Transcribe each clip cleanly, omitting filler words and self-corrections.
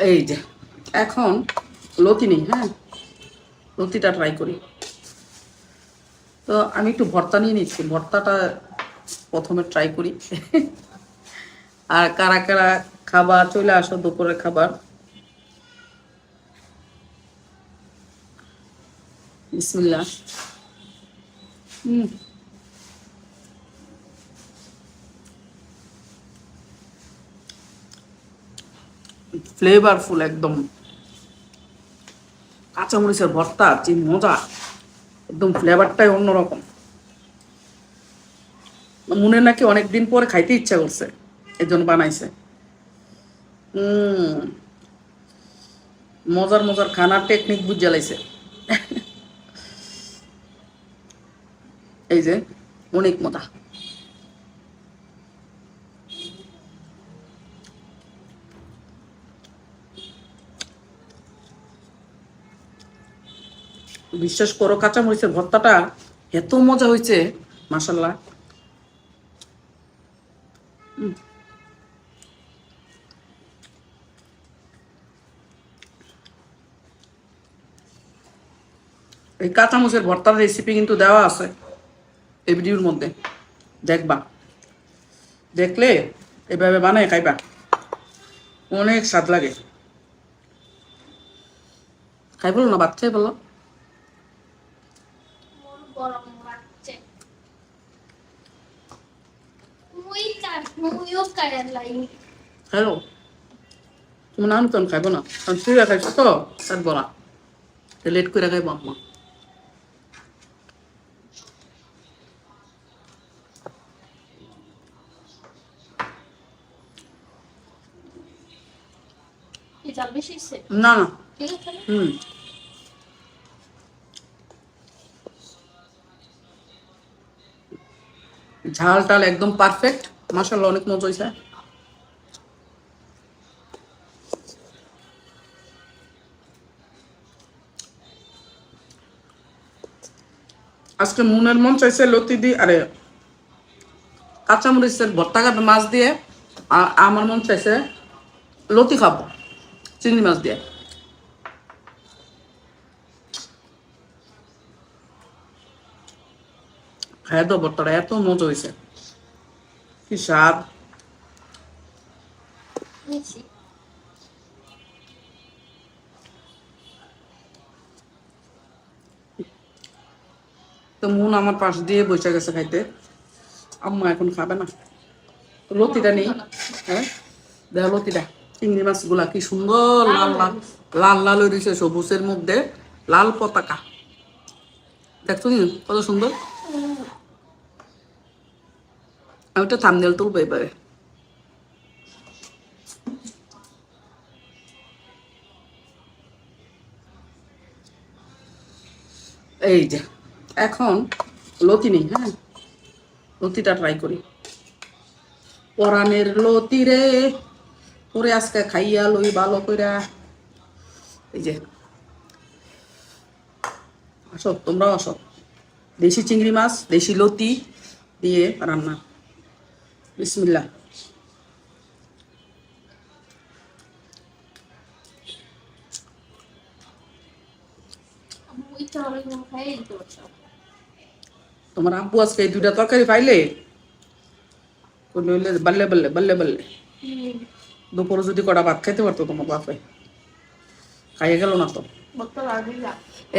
এই যে এখন লতি নেই, হ্যাঁ লতিটা ট্রাই করি। তো আমি একটু ভর্তা নিয়ে নিচ্ছি, ভর্তাটা প্রথমে ট্রাই করি। আর কারা কারা খাবার চলে আসো, দুপুরের খাবার। বিসমিল্লাহ। ফ্লেভারফুল একদম, কাঁচামরিচের ভর্তা যে মজা, একদম ফ্লেভারটাই অন্যরকম। মনে নাকি অনেকদিন পরে খাইতে ইচ্ছা করছে, এই জন্য বানাইছে। মজার মজার খানার টেকনিক বুঝে লাইছে। এই যে অনেক মজা। বিশ্বাস করো কাঁচামরিচের ভর্তাটা এত মজা হয়েছে, মাশাল্লাহ। এই কাঁচামরিচের ভর্তার রেসিপি কিন্তু দেওয়া আছে এই ভিডিওর মধ্যে, দেখবা, দেখলে এভাবে বানায় খাইবা, অনেক স্বাদ লাগে। খাই বলো না, বাচ্চাই বলো। হ্যালো, তুমি নানু কেন খাইবো না? কারণ তুইরা খাইছো তো, স্বাদ বলা লেট করে খাইবো আম্মা। না না, ঝাল টাল একদম পারফেক্ট, মাশাআল্লাহ, অনেক মজা হয়েছে। আজকে মনের মন চাইছে লতি দিয়ে, আরে কাঁচামরিচের ভর্তা খাবে মাছ দিয়ে, আর আমার মন চাইছে লতি খাবো চিংড়ি মাছ দিয়ে। হ্যাঁ তো ভর্তাটা এত মজা হয়েছে, কি স্বাদ। তো মন আমার পাশ দিয়ে বসে গেছে খাইতে, আম্মা এখন খাবে না। লতিটা নেই, হ্যাঁ দেখো লতিটা, চিংড়ি মাছগুলা কি সুন্দর লাল লাল লাল লাল হয়ে রয়েছে, সবুজের মধ্যে লাল পতাকা, দেখছো কি কত সুন্দর। আমি একটা থাম্বনেল তুলবো এবারে। এই যে এখন লতি নেই, হ্যাঁ লতিটা ট্রাই করি। পরাণের লতি রে, পরে আজকে খাইয়া লই ভালো কইরা। এই যে আসো, তোমরাও আসো, দেশি চিংড়ি মাছ দেশি লতি দিয়ে রান্না। বিসমিল্লাহ। তোমার আব্বু আজকে এই দুইটা তরকারি পাইলে বাল্লে বাল্লে বাল্লে বাল্লে, দুপুরে যদি কটা ভাত খাইতে পারতো তোমার বাপে, খাইয়ে গেল না তো।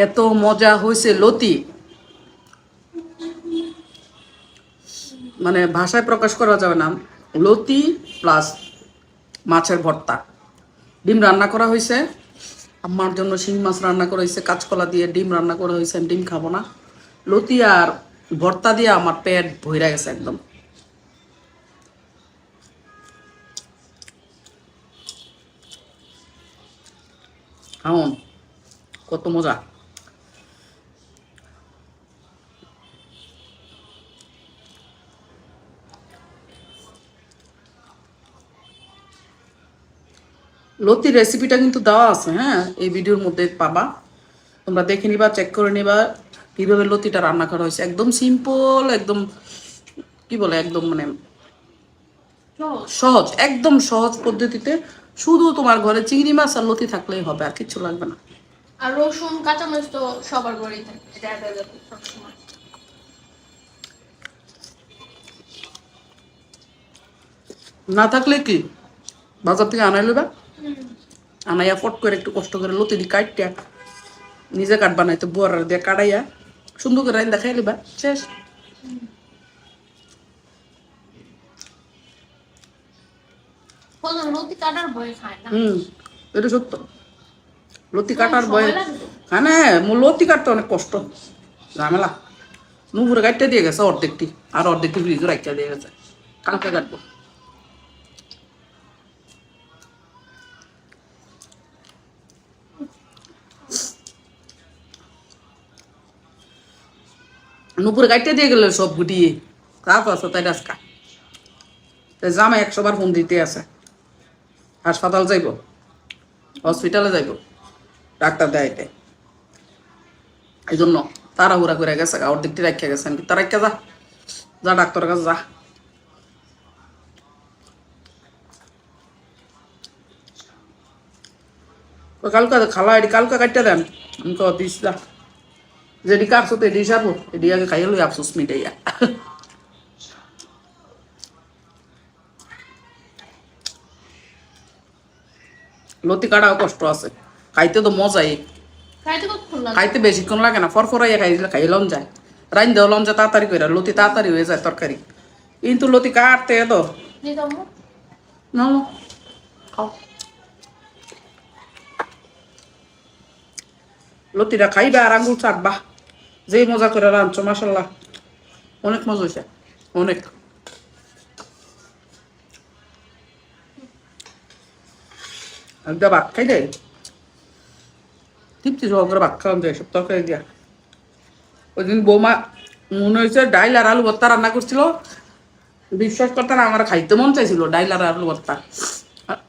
এত মজা হয়েছে লতি, মানে ভাষায় প্রকাশ করা যাবে না। লতি প্লাস মাছের ভর্তা, ডিম রান্না করা হয়েছে আম্মার জন্য, শিং মাছ রান্না করা হয়েছে, কাঁচকলা দিয়ে ডিম রান্না করা হয়েছে, ডিম খাবো না। লতি আর ভর্তা দিয়ে আমার পেট ভইরা গেছে একদম। খাওন কত মজা। লতির রেসিপিটা কিন্তু দেওয়া আছে, হ্যাঁ এই ভিডিওর মধ্যে পাবা, তোমরা দেখে নিবা, চেক করে নিবা কিভাবে লতিটা রান্না করা হয়েছে। একদম সিম্পল, একদম কি বলে, একদম মানে সহজ, একদম সহজ পদ্ধতিতে শুধু তোমার ঘরে চিংড়ি মাছ আর লতি থাকলেই হবে, আর কিচ্ছু লাগবে না। আর রসুন কাঁচামরিচ তো সবার ঘরেই থাকে, এটা অ্যাভেলেবল সবসময়। না থাকলে কি বাজার থেকে আনাই লইবা, আনাইয়া ফট করে একটু কষ্ট করে লতি দি কাটটা নিজে কাটবা, নাই তো বড় দিয়ে কাটাইয়া সুন্দর করে রাইন্দা খাই লিবা, শেষ। লতি কাটার ভয় খায় না। এটা সত্য, লতি কাটার ভয় হ্যাঁ না, লতি কাটতে অনেক কষ্ট, ঝামেলা। নুপুরে কাটতে দিয়ে গেছে অর্ধেকটি, আর অর্ধেকটি ফ্রিজে রাখতে দিয়ে গেছে, কালকে কাটবো। নুপুরে কাটতে দিয়ে গেল সব গুটিয়ে, কাজ আছে তাই আজকা জামা 100 বার ফোন দিতে আছে, হাসপাতাল যাইব, হসপিটালে যাইব, ডাক্তার দেখাইতে, এই জন্য তাড়াহুড়া করে গেছে, অর্ধেকটি রাখিয়া গেছেন, তার রাখিয়া যা, যা ডাক্তারের কাছে যা। কালকে খালা এটি কালকে কাটতে দেন, আমি তো দিস যা, যেটি কাটছো তো এটি হিসাবো, এটি আগে খাইয়ে লই আফসোস মিটাইয়া। লতি কাটাও কষ্ট আছে, খাইতে তো মজাই, খাইতে বেশিক্ষণ লাগে না, ফরফরাইয়া খাইলাম যায়, রাইন দেওয়ালাম যায় তাড়াতাড়ি করে, লতি তাড়াতাড়ি হয়ে যায় তরকারি, কিন্তু লতি কাটতে তো না। খাও লতিটা খাইবা আর আঙ্গুল চাটবা, যেই মজা করে রাঁধছো মাসাল্লাহ, অনেক মজা হয়েছে, অনেক। একটা ভাত খাই দেয় তৃপ্তি সহকারে ভাত খাওয়ান যায় সব তরকারি দিয়া। ওই দিন বৌমা মনে হয়েছে ডাইল আর আলু ভর্তা রান্না করছিল, বিশ্বাস করতে না আমার খাইতে মন চাইছিল ডাইল আর আলু ভর্তা,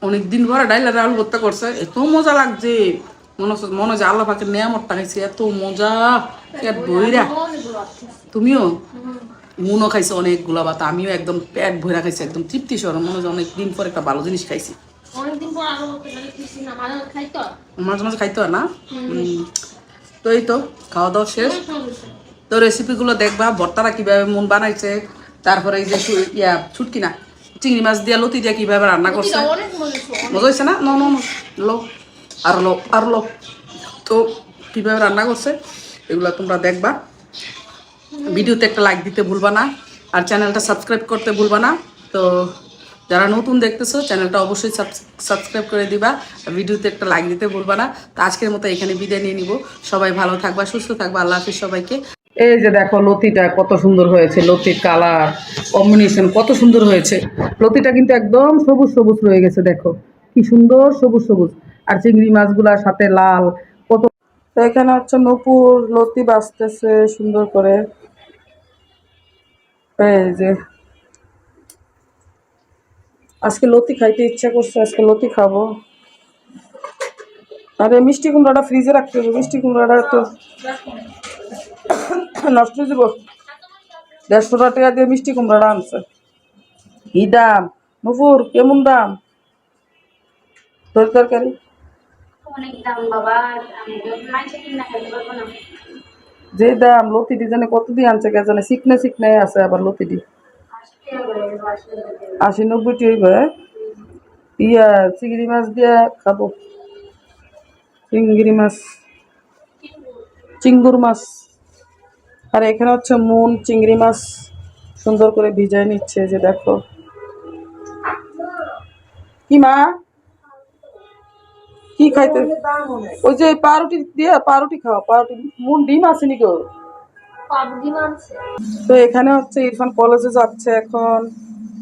অনেকদিন পরে ডাইল আর আলু ভর্তা করছে, এত মজা লাগছে, মনে হচ্ছে আল্লাহ পাকের নেয়ামতটা খাইছি, এত মজা বইরা। তুমিও মুনও খাইছে অনেকগুলা ভাত, আমিও একদম পেট ভরা খাইছি, একদম তৃপ্তি সহ, মনে হচ্ছে অনেকদিন পর একটা ভালো জিনিস খাইছি। মাঝে মাঝে খাইতে হয় না। তো এই তো খাওয়া দাওয়া শেষ, তো রেসিপিগুলো দেখবা, ভর্তারা কিভাবে মন বানাইছে, তারপরে এই যে ছুটকি না চিংড়ি মাছ দিয়া লতি দিয়া কিভাবে রান্না করছে, মজা হয়েছে না? নো নো লো আর লো আর লো, তো কিভাবে রান্না করছে এগুলো তোমরা দেখবা। ভিডিওতে একটা লাইক দিতে ভুলবা না, আর চ্যানেলটা সাবস্ক্রাইব করতে ভুলবা না। তো যারা নতুন দেখতেছো চ্যানেলটা অবশ্যই সাবস্ক্রাইব করে দিবা, ভিডিওতে একটা লাইক দিতে ভুলবা না। তো আজকের মতো এখানে বিদায় নিয়ে নিব, সবাই ভালো থাকবা, সুস্থ থাকবা, আল্লাহ হাফিজ সবাইকে। এই যে দেখো লতিটা কত সুন্দর হয়েছে, লতির কালার কম্বিনেশন কত সুন্দর হয়েছে, লতিটা কিন্তু একদম সবুজ সবুজ রয়ে গেছে, দেখো কি সুন্দর সবুজ সবুজ, আর চিংড়ি মাছগুলার সাথে লাল কত। তো এখানে হচ্ছে নূপুর লতি বাছতেছে সুন্দর করে, এই যে আজকে লতি খাইতে ইচ্ছা করছে, আজকে লতি খাবো। আরে মিষ্টি কুমড়াটা ফ্রিজে রাখতে হবে, মিষ্টি কুমড়াটা তো নষ্ট হয়ে যাবো। 150 টাকা দিয়ে মিষ্টি কুমড়াটা আনছে, কি দাম নুপুর, কেমন দাম তোর তরকারি? যে দাম লতিটি জানে কত দিয়ে আনছে কে জানে, চিকনে চিকনে আছে আবার লতিটি, 80-90 হইবে। ইয়া চিংড়ি মাছ দিয়া খাবো, চিংড়ি মাছ, চিঙ্গুর মাছ। আর এখানে হচ্ছে মুন চিংড়ি মাছ সুন্দর করে ভিজাই নিচ্ছে, যে দেখো কি মা কি খাইতে, ওই যে পাউরুটি দিয়ে পাউরুটি খাও, পাউরুটি মুন ডিম আছে নি গো। তো এখানে হচ্ছে ইরফান কলেজে যাচ্ছে এখন,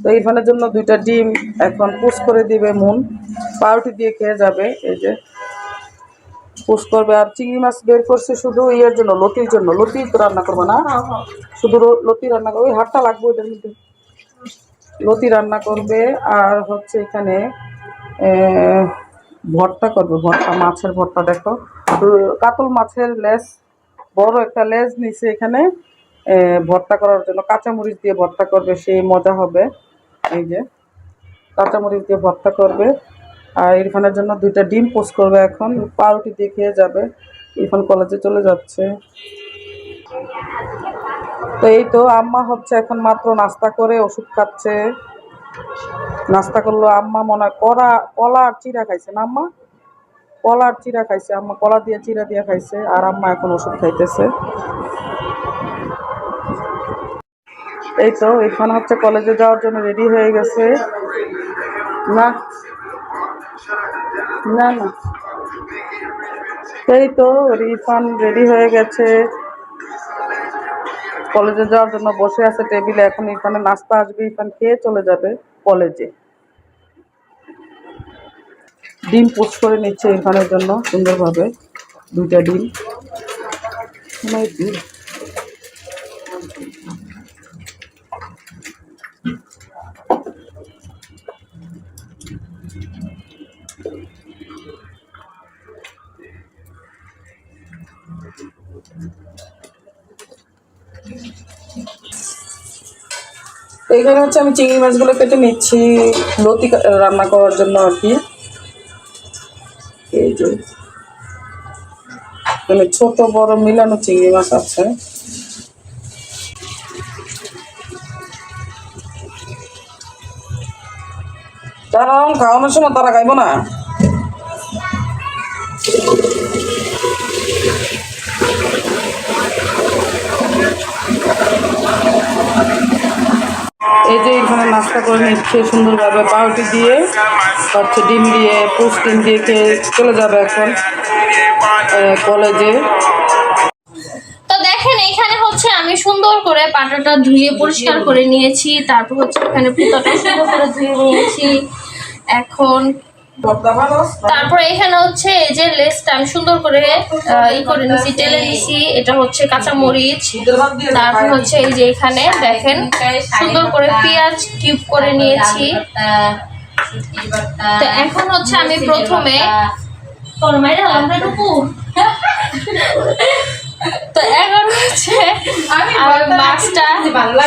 তো ইরফানের জন্য 2টা ডিম এখন পোস্ট করে দিবে মুন, পাউরুটি দিয়ে খেয়ে যাবে, এই যে পোস্ট করবে। আর চিংড়ি মাছ বের করছে শুধু ইয়ের জন্য, লতির জন্য, লতি তো রান্না করবো না, শুধু লতি রান্না করবে, ওই হাতটা লাগবে ওইটার মধ্যে, লতি রান্না করবে। আর হচ্ছে এখানে ভর্তা করবে, ভর্তা মাছের ভর্তা, দেখো কাতল মাছের লেজ, বড় একটা লেজ নিচে এখানে ভর্তা করার জন্য, কাঁচামরিচ দিয়ে ভর্তা করবে, সেই মজা হবে। এই যে কাঁচামরিচ দিয়ে ভর্তা করবে, আর ইরফানের জন্য 2টা ডিম পোস্ট করবে এখন, পাউরুটি দিয়ে খেয়ে যাবে। ইরফান কলেজে চলে যাচ্ছে। তো এই তো আম্মা হচ্ছে এখন মাত্র নাস্তা করে ওষুধ খাচ্ছে। নাস্তা করলো আম্মা, মনে হয় কলা আর চিরা খাইছে না আম্মা? কলা আর চিরা খাইছে আম্মা, কলা দিয়ে চিরা দিয়ে খাইছে। আর আম্মা এখন ওষুধ খাইতেছে। এই তো ইরফান হচ্ছে কলেজে যাওয়ার জন্য রেডি হয়ে গেছে। না না না, এই তো ইরফান রেডি হয়ে গেছে, কলেজে যাওয়ার জন্য বসে আছে টেবিলে। এখন ইরফানের নাস্তা আসবে, ইরফান খেয়ে চলে যাবে কলেজে। ডিম পোস্ট করে নিচ্ছে ইরফানের জন্য সুন্দরভাবে, 2টা ডিম। এইখানে হচ্ছে আমি চিংড়ি মাছগুলো কেটে নিচ্ছি লতি রান্না করার জন্য আর কি। এই যে এখানে ছোট বড় মিলানো চিংড়ি মাছ আছে। তারা খাওয়ানোর সময় তারা খাইব না। এই যে এখানে নাস্তা করে নিচ্ছে সুন্দরভাবে, পাউরুটি দিয়ে হচ্ছে ডিম দিয়ে পোস্ট ডিম দিয়ে খেয়ে চলে যাবে এখন কলেজে। তো দেখেন এখানে হচ্ছে আমি সুন্দর করে পাটাটা ধুয়ে পরিষ্কার করে নিয়েছি, তারপর হচ্ছে এখানে পুঁতাটা সুন্দর করে ধুয়ে নিয়েছি এখন। তারপরে এখানে হচ্ছে এই যে লেসটা আমি সুন্দর করে করে নিয়েছি, টেলে নিয়েছি। এটা হচ্ছে কাঁচা মরিচ। তারপর হচ্ছে এই যে এখানে দেখেন সুন্দর করে পেঁয়াজ কিউব করে নিয়েছি। তো এখন হচ্ছে আমি প্রথমে তো এখন হচ্ছে আমি মাছটা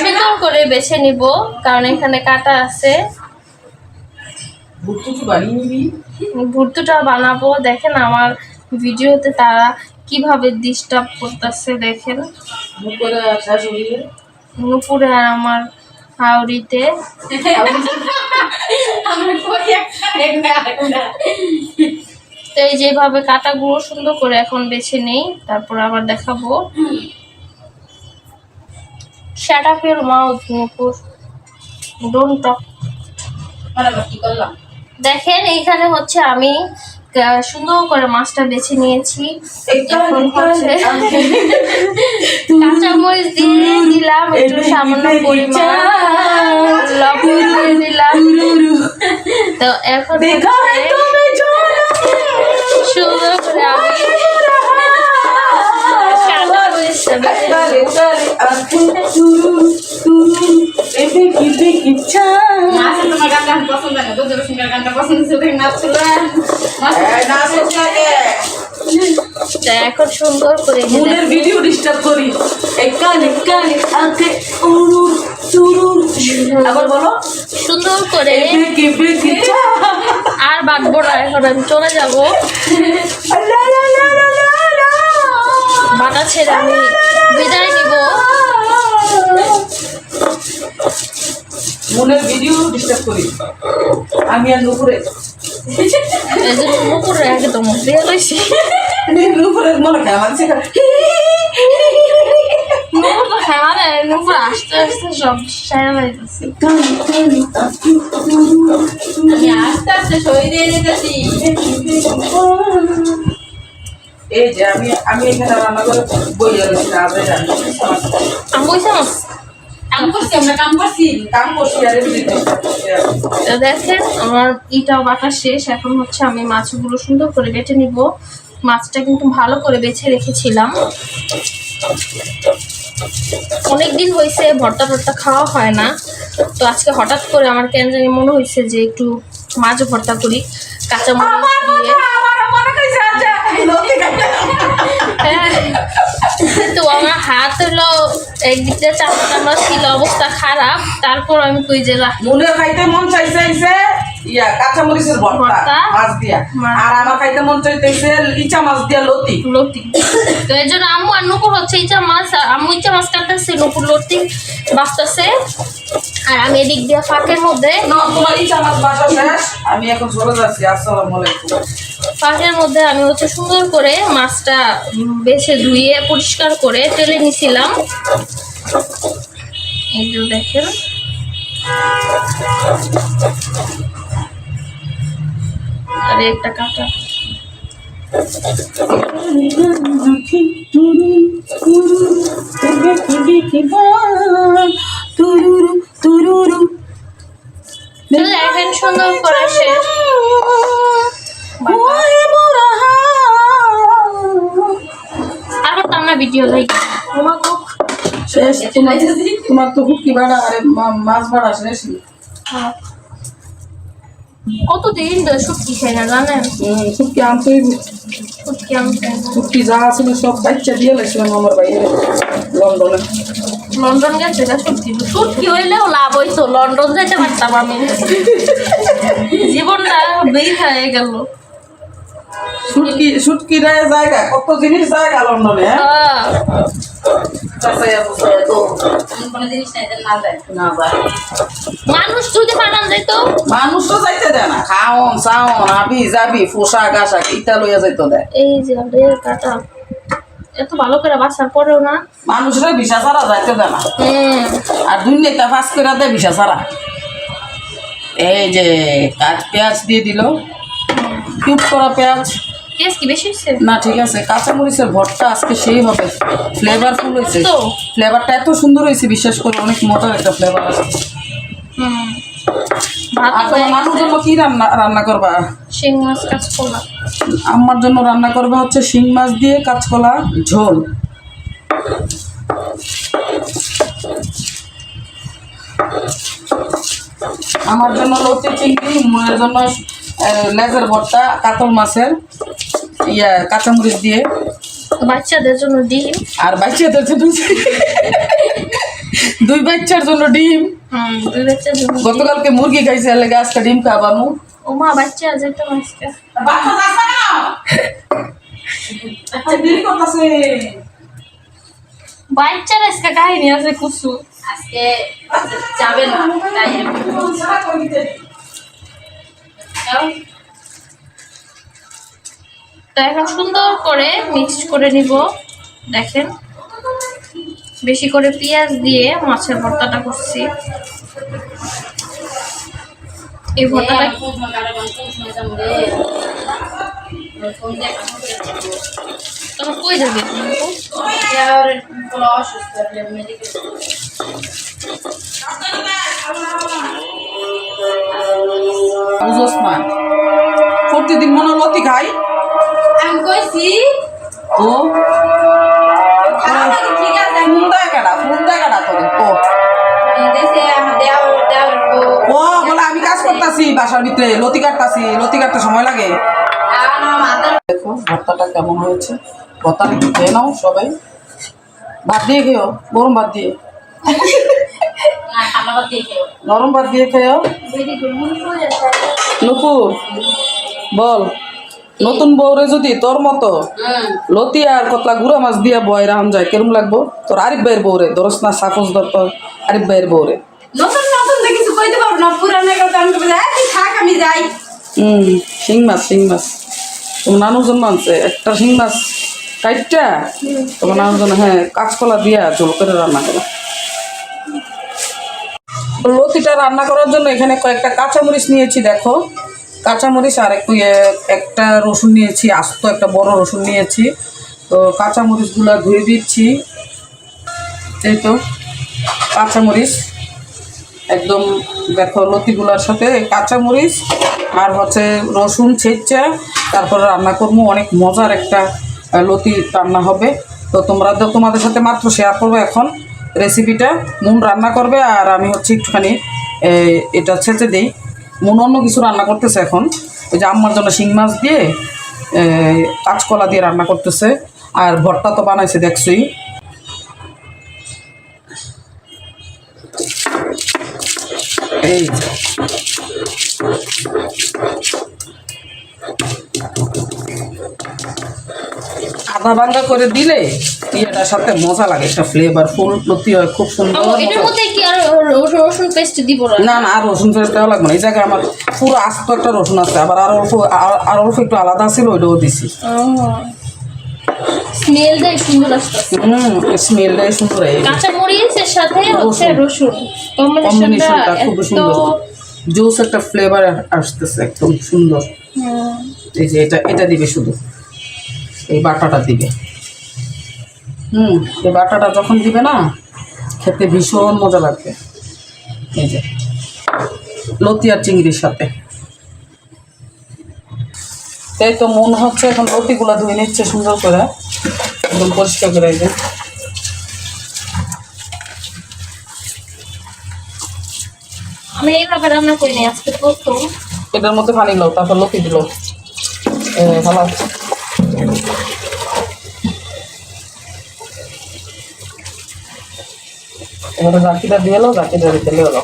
সুন্দর করে বেছে নিব, কারণ এখানে কাটা আছে। ভুট্টুটা বানাবো। দেখেন আমার ভিডিওতে তারা কিভাবে ডিস্টার্ব করতেছে, দেখেন নুপুরে আর আমার হাওড়িতে। তো এই যেভাবে কাটাগুলো সুন্দর করে এখন বেছে নেই, তারপর আবার দেখাবো। Shut up your mouth Nupur, don't talk. দেখেন এইখানে হচ্ছে আমি সুন্দর করে মাছটা বেছে নিয়েছি। এখন হচ্ছে কাঁচামরিচ দিয়ে দিলাম, একটু সামান্য পরিমাণ লবণ দিয়ে দিলাম। তো এখন সুন্দর করে আমি এখন সুন্দর করে ভিডিও ডিস্টার্ব করি। আবার বলো সুন্দর করে আর বাঁধবো না, এখন আমি চলে যাবো। বাটা ছেড়ে আমি বিদায় নিব। মনের ভিডিও ডিস্টার্ব করি আমি আর নুপুরে। এই যে নুপুরে একদম বের হয়েছি। নুপুরের মনে খাওয়াচ্ছে, নুপুর তো খাওয়া নেই, নুপুর আস্তে আস্তে সব সারা বাড়িতেছি। আমি আস্তে আস্তে সই দিয়ে যেতেছি। এই যে আমি এখানে রান্না করে বই যাচ্ছি। আমি বলছিলাম দেখেন আমার ইটাও বাটা শেষ। এখন হচ্ছে আমি মাছগুলো সুন্দর করে বেটে নিব। মাছটা কিন্তু ভালো করে বেছে রেখেছিলাম, অনেকদিন হয়েছে ভর্তা টর্তা খাওয়া হয় না। তো আজকে হঠাৎ করে আমার কেন জানি মনে হয়েছে যে একটু মাছ ভর্তা করি কাঁচামরিচ দিয়ে। তো আমার হাত হলো একদিকটা চামড়া ছিল, অবস্থা খারাপ। তারপর আমি কই যে মনে খাইতে মন চাইছে ইয়া কাঁচামরিচের ভর্তা মাছ দিয়া, আর আমার খাইতে মন চাইতেছে ইচা মাছ দিয়া লতি। তো এই জন্য আম্মু আর নুপুর হচ্ছে ইচা মাছ, আর আম্মু ইচা মাছ কাটতেছে, নুপুর লতি বাঁচতেছে, আর আমি এদিক দিয়ে ফাঁকের মধ্যে তোমার ইচা মাছ বাসা শেষ, আমি এখন চলে যাচ্ছি। আসসালামু আলাইকুম। ফাঁকের মধ্যে আমি হচ্ছে সুন্দর করে মাছটা বেছে ধুয়ে পরিষ্কার করে তেলে নিছিলাম। এই যে দেখেন আর একটা কাটা দেখেন সুন্দর করে শেষ। আর করতাম না ভিডিও লাইক শেষ। তোমার তো হুকি ভাড়া আরে মাছ ভাড়া শেষ। কতদিন ধরে শুটকি খাই না জানেন? শুটকি আনতে শুটকি যা ছিল সব বাচ্চা দিয়ে লাগছিলাম আমার বাইরে লন্ডনে। লন্ডন গেছে না শুটকি, শুটকি হইলেও লাভ হইতো, লন্ডন যেতে পারতাম আমি, জীবনটা বৃথা হয়ে গেল। শুটকি জায়গা কত জিনিস জায়গা লন্ডনে। মানুষ যদি বানান যাইত, মানুষ তো যাইতে দেয় না, খাওন চাওন আবি যাবি পোশাক আশাক ইটা লইয়া যাইতে দেয়। এই যে কাটা এত ভালো করে বাসার পরেও না মানুষরা ভিসা ছাড়া যাইতে দেয় না, আর দুনিয়াটা ফাঁস করে দেয় ভিসা ছাড়া। এই যে পেঁয়াজ দিয়ে দিল, কিউব করা পেঁয়াজ। পেঁয়াজ কি বেশি হচ্ছে না ঠিক আছে, কাঁচামরিচের ভর্তা আজকে সেই হবে, ফ্লেভারফুল হয়েছে, তো ফ্লেভারটা এত সুন্দর হয়েছে, বিশ্বাস করে অনেক মজার একটা ফ্লেভার আছে। আর তোমার নানুর জন্য কি রান্না করবা? শিং মাছ কাঁচকলা। আমার জন্য রান্না করবা হচ্ছে শিং মাছ দিয়ে কাঁচকলা ঝোল। আমার জন্য লতি চিংড়ি, মুয়ের জন্য লেজের ভর্তা কাতল মাছের কাঁচামরিচ দিয়ে, বাচ্চাদের জন্য ডিম, আর বাচ্চাদের জন্য দুই বাচ্চার জন্য ডিম। দুই বাচ্চার জন্য গতকালকে মুরগি খাইছে, লেগে আজকে ডিম খাবামু। ও মা বাচ্চা আছে একটা মাছটা বাচ্চার আজকে কাহিনী আছে কুসু, আজকে যাবে না তো এখন সুন্দর করে মিক্স করে নিব। দেখেন বেশি করে পেঁয়াজ দিয়ে মাছের ভর্তাটা করছি। এই ভর্তাটা তোমার কই যাবে? বুঝোস না, প্রতিদিন মনে লতি খাই আমি কইছি ও আমি কাজ করতেছি বাসার ভিতরে, লতি কাটতাছি, লতি কাটতে সময় লাগে। দেখো ভর্তাটা কেমন হয়েছে, ভর্তাটা একটু খেয়ে নাও সবাই, ভাত দিয়ে খেয়েও, গরম ভাত দিয়ে, নরম ভাত দিয়ে খেয়েও। নুপুর বল, নতুন বউরে যদি তোর মতো লতি আর কতলা গুড়া মাছ দিয়া বয় রাম যায় কেরম লাগবো? তোর আরিফ ভাইয়ের বউরে ধরস না, সাপোজ ধর তোর আরিফ ভাইয়ের বউরে। শিং মাছ তোমার নানুর জন্য আনছে একটা শিং মাছ কাইটটা, তোমার নানুর জন্য হ্যাঁ কাঁচকলা দিয়া ঝোল করে রান্না করে। লতিটা রান্না করার জন্য এখানে কয়েকটা কাঁচামরিচ নিয়েছি, দেখো কাঁচামরিচ, আর একটা রসুন নিয়েছি, আস্ত একটা বড় রসুন নিয়েছি। তো কাঁচামরিচগুলো ধুয়ে দিচ্ছি, এই তো কাঁচামরিচ একদম দেখো লতিগুলোর সাথে কাঁচামরিচ আর হচ্ছে রসুন ছেঁচা তারপরে রান্না করবো, অনেক মজার একটা লতি রান্না হবে। তো তোমাদের সাথে মাত্র শেয়ার করবো এখন রেসিপিটা। মুন রান্না করবে আর আমি হচ্ছে একটুখানি এটা ছেঁচে দিই। মুন অন্য কিছু রান্না করতেছে এখন, ওই যে আম্মার জন্য শিং মাছ দিয়ে কাঁচকলা দিয়ে রান্না করতেছে, আর ভর্তা তো বানাইছে দেখছই। এই আধা ভাঙ্গা করে দিলে এটার সাথে মজা লাগে, একটা ফ্লেভারফুল লতি হয়, খুব সুন্দর। এটার মধ্যে কি আর রসুন পেস্ট দিব না না, আর রসুন পেস্ট দেওয়া লাগবে না। এই জায়গায় আমার পুরো আস্ত একটা রসুন আছে, আবার আর অল্প একটু আলাদা ছিল, ওইটাও দিছি। স্মেলটাই সুন্দর আসছে। স্মেলটাই সুন্দর। কাঁচা মরিচের সাথে হচ্ছে রসুন কম্বিনেশনটা খুব সুন্দর, জুস একটা ফ্লেভার আসতেছে, একদম সুন্দর। এই যে এটা দিবে, শুধু এই বাটাটা দিবে। এই বাটাটা যখন দিবে না, খেতে ভীষণ মজা লাগবে। এই যে লতি আর চিংড়ির সাথে। তাই তো মন হচ্ছে এখন লতিগুলা ধুয়ে নিচ্ছে সুন্দর করে, একদম পরিষ্কার করে। এই যে আমি এইভাবে রান্না করি নি আজকে প্রথম। এটার মধ্যে পানি লো, তারপর লতি দিল, ভালো। এবারে জাকিটা দিয়ে এলো, জাকিটা দিতে এলো।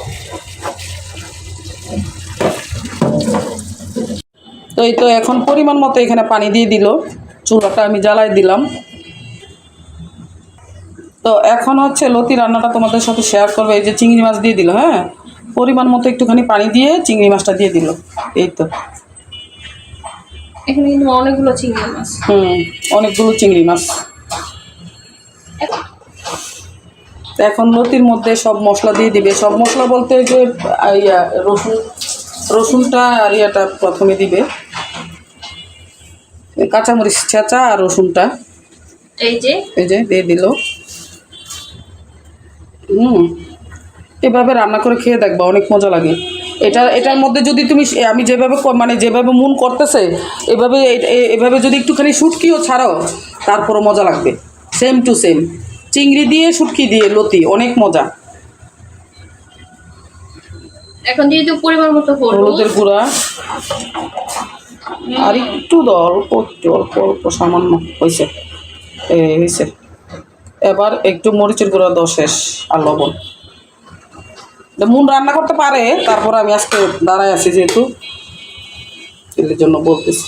তো এই তো এখন পরিমাণ মতো এখানে পানি দিয়ে দিল, চুলাটা আমি জ্বালাই দিলাম। তো এখন হচ্ছে লতি রান্নাটা তোমাদের সাথে শেয়ার করবে। এই যে চিংড়ি মাছ দিয়ে দিল, হ্যাঁ, পরিমাণ মতো একটুখানি পানি দিয়ে চিংড়ি মাছটা দিয়ে দিল। এই তো এখানে কিন্তু অনেকগুলো চিংড়ি মাছ। অনেকগুলো চিংড়ি মাছ। এখন লতির মধ্যে সব মশলা দিয়ে দিবে। সব মশলা বলতে যে রসুনটা আর ইয়াটা প্রথমে দিবে, কাঁচামরিচ ছেঁচা আর রসুনটা এই যে দিয়ে দিল। এভাবে রান্না করে খেয়ে দেখবা, অনেক মজা লাগে। এটার মধ্যে যদি তুমি, আমি যেভাবে মানে যেভাবে মন করতেছে এভাবে যদি একটুখানি শুটকিও ছাড়াও, তারপরও মজা লাগবে। সেম টু সেম চিংড়ি দিয়ে শুটকি দিয়ে লতি, অনেক মজা। এখন দিয়ে দিও পরিমাণ মতো হলুদের গুঁড়া, আর একটু অল্প অল্প সামান্য হয়েছে। এবার একটু মরিচের গুঁড়া দাও, শেষ। আর লবণ। মন রান্না করতে পারে, তারপর আমি আজকে দাঁড়ায় আছি যেহেতু, এর জন্য বলতেছি।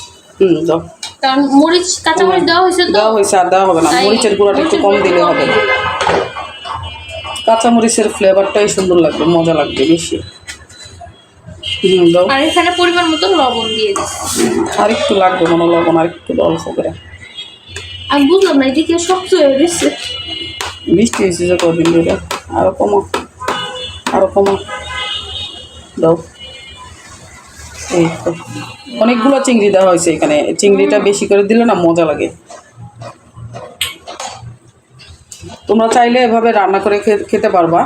দাও। কারণ মরিচ কাঁচামরিচ দেওয়া হয়েছে, আর দেওয়া হবে না। মরিচের গুঁড়াটা একটু কম দিলে হবে। কাঁচামরিচের ফ্লেভারটাই সুন্দর লাগবে, মজা লাগবে বেশি। দাও। আর এখানে পরিমাণ মতো লবণ দিয়ে দিচ্ছি। আর একটু লাগবে মনে, লবণ আর একটু অল্প করে। আমি বুঝলাম না, এদিকে শক্ত হয়ে গেছে। মিষ্টি হয়েছে যে কদিন ধরে। আরো কমো, দাও। এই তো অনেকগুলো চিংড়ি দেওয়া হয়েছে এখানে। চিংড়িটা বেশি করে দিলে না মজা লাগে। তোমরা চাইলে এভাবে রান্না করে খেতে পারবা,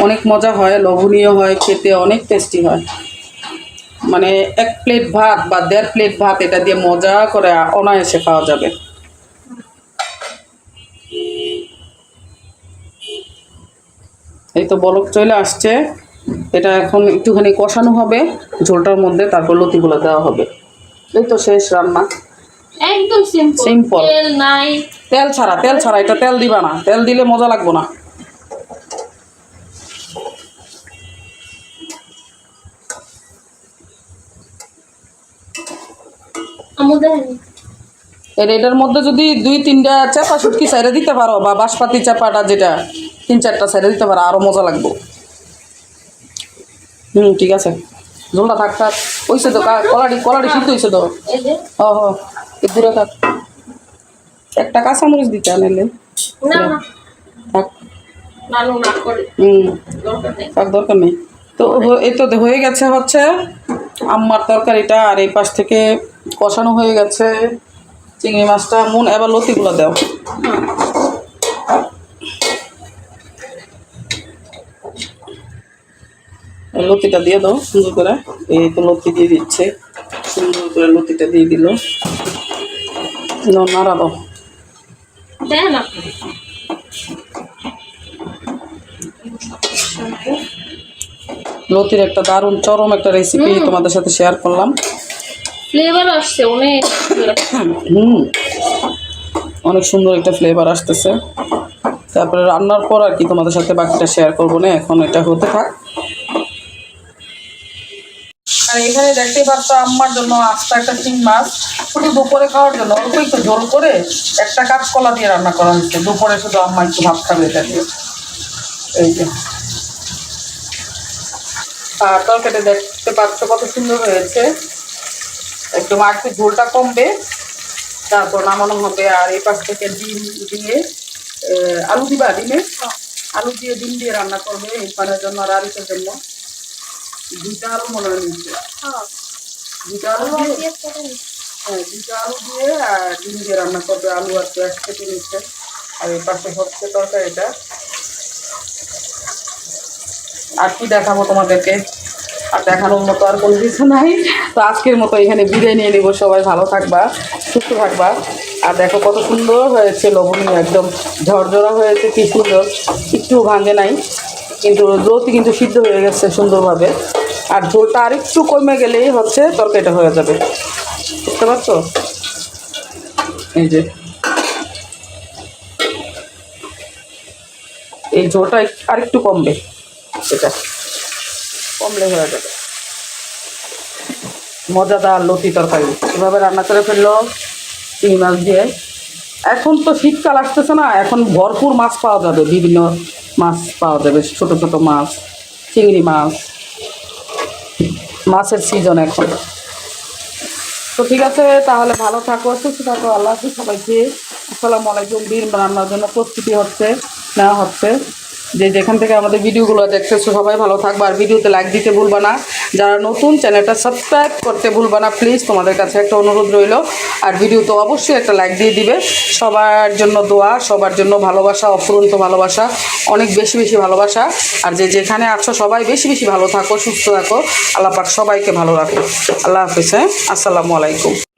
অনেক মজা হয়, লোভনীয় হয়, খেতে অনেক টেস্টি হয়। মানে 1 প্লেট ভাত বা 1.5 প্লেট ভাত এটা দিয়ে মজা করে অনায়াসে খাওয়া যাবে। এই তো বলক চলে আসছে। এটা এখন একটুখানি কষানো হবে ঝোলটার মধ্যে, তারপর লতিগুলো দেওয়া হবে। এই তো শেষ রান্না, একদম সিম্পল। তেল নাই, তেল ছাড়া। এটা তেল দিবা না, তেল দিলে মজা লাগবে না। এটার মধ্যে যদি 2-3টা চাপা শুটকি সাইডে দিতে পারো, বা বাঁশপাতি চাপাটা যেটা 3-4টা সাইডে দিতে পারো, আরো মজা লাগবে। ঠিক আছে, ঝোলটা থাক হয়েছে তো, কলাটি সিদ্ধ হয়েছে তো। দূরে থাক। একটা কাঁচামরিচ দিতে আনলে থাক, দরকার নেই। তো এই তো হয়ে গেছে হচ্ছে আম্মার তরকারিটা, আর এই পাশ থেকে কষানো হয়ে গেছে চিংড়ি মাছটা। মন এবার লতিগুলো দাও। লতিটা দিয়ে দাও সুন্দর করে। এই তো লতি দিয়ে দিচ্ছে, সুন্দর করে লতিটা দিয়ে দিল। নাড়া দাও। লতির একটা দারুণ চরম একটা রেসিপি তোমাদের সাথে শেয়ার করলাম। ফ্লেভার আসছে অনেক। অনেক সুন্দর একটা ফ্লেভার আসতেছে। তারপরে রান্নার পর আর কি তোমাদের সাথে বাকিটা শেয়ার করবো না, এখন এটা হতে থাক। আর এখানে দেখতেই পাচ্ছ আম্মার জন্য আস্তা একটা শিং মাছ শুধু দুপুরে খাওয়ার জন্য অল্প একটু ঝোল করে একটা কাঁচকলা দিয়ে রান্না করা হচ্ছে। দুপুরে শুধু আম্মা একটু ভাত খাবে এটা দিয়ে। এই যে আর তরকারিটা দেখতে পাচ্ছ কত সুন্দর হয়েছে, একদম আর একটু ঝোলটা কমবে তারপর নামানো হবে। আর এই পাশ থেকে ডিম দিয়ে আলু দিবা, ডিমে আলু দিয়ে ডিম দিয়ে রান্না করবে ইরফানের জন্য আর আরিফের জন্য। দুইটা আলু মনে হয় নিচ্ছে, দুইটা আলু দিয়ে, হ্যাঁ দুইটা আলু দিয়ে আর ডিম দিয়ে রান্না করবে, আলু আর পেঁয়াজ কেটে নিচ্ছে। আর এই পাশে হচ্ছে তরকারিটা। আর কি দেখাবো তোমাদেরকে, আর দেখানোর মতো আর কোনো কিছু নাই। তো আজকের মতো এখানে বিদায় নিয়ে নিব। সবাই ভালো থাকবা, সুস্থ থাকবা। আর দেখো কত সুন্দর হয়েছে, লবণীয় একদম ঝরঝরা হয়েছে, কি সুন্দর, একটু ভাঙে নাই, কিন্তু লতি কিন্তু সিদ্ধ হয়ে গেছে সুন্দরভাবে। আর ঝোলটা আর একটু কমে গেলেই হচ্ছে তরকারিটা হয়ে যাবে, বুঝতে পারছো? এই যে এই ঝোলটা আর একটু কমবে, এটা কমলে হয়ে যাবে। মজাদার লতি তরকারি এভাবে রান্না করে ফেললো চিংড়ি মাছ দিয়ে। এখন তো শীতকাল আসতেছে না, এখন ভরপুর মাছ পাওয়া যাবে, বিভিন্ন মাছ পাওয়া যাবে, ছোট ছোট মাছ, চিংড়ি মাছ, মাছের সিজন এখন। তো ঠিক আছে, তাহলে ভালো থাকো, সুস্থ থাকো, আল্লাহ হাফিজ সবাইকে। আসসালামু আলাইকুম। ডিম রান্নার জন্য প্রস্তুতি নেওয়া হচ্ছে। যে যেখান থেকে আমাদের ভিডিওগুলো দেখতেছো সবাই ভালো থাকবে। আর ভিডিওতে লাইক দিতে ভুলবা না, যারা নতুন চ্যানেলটা সাবস্ক্রাইব করতে ভুলবা না প্লিজ, তোমাদের কাছে একটা অনুরোধ রইল। আর ভিডিওতে অবশ্যই একটা লাইক দিয়ে দিবে। সবার জন্য দোয়া, সবার জন্য ভালোবাসা, অফুরন্ত ভালোবাসা, অনেক বেশি বেশি ভালোবাসা। আর যে যেখানে আছো সবাই বেশি বেশি ভালো থাকো, সুস্থ থাকো, আল্লাহ পাক সবাইকে ভালো রাখো। আল্লাহ হাফিজ। হ্যাঁ, আসসালামু আলাইকুম।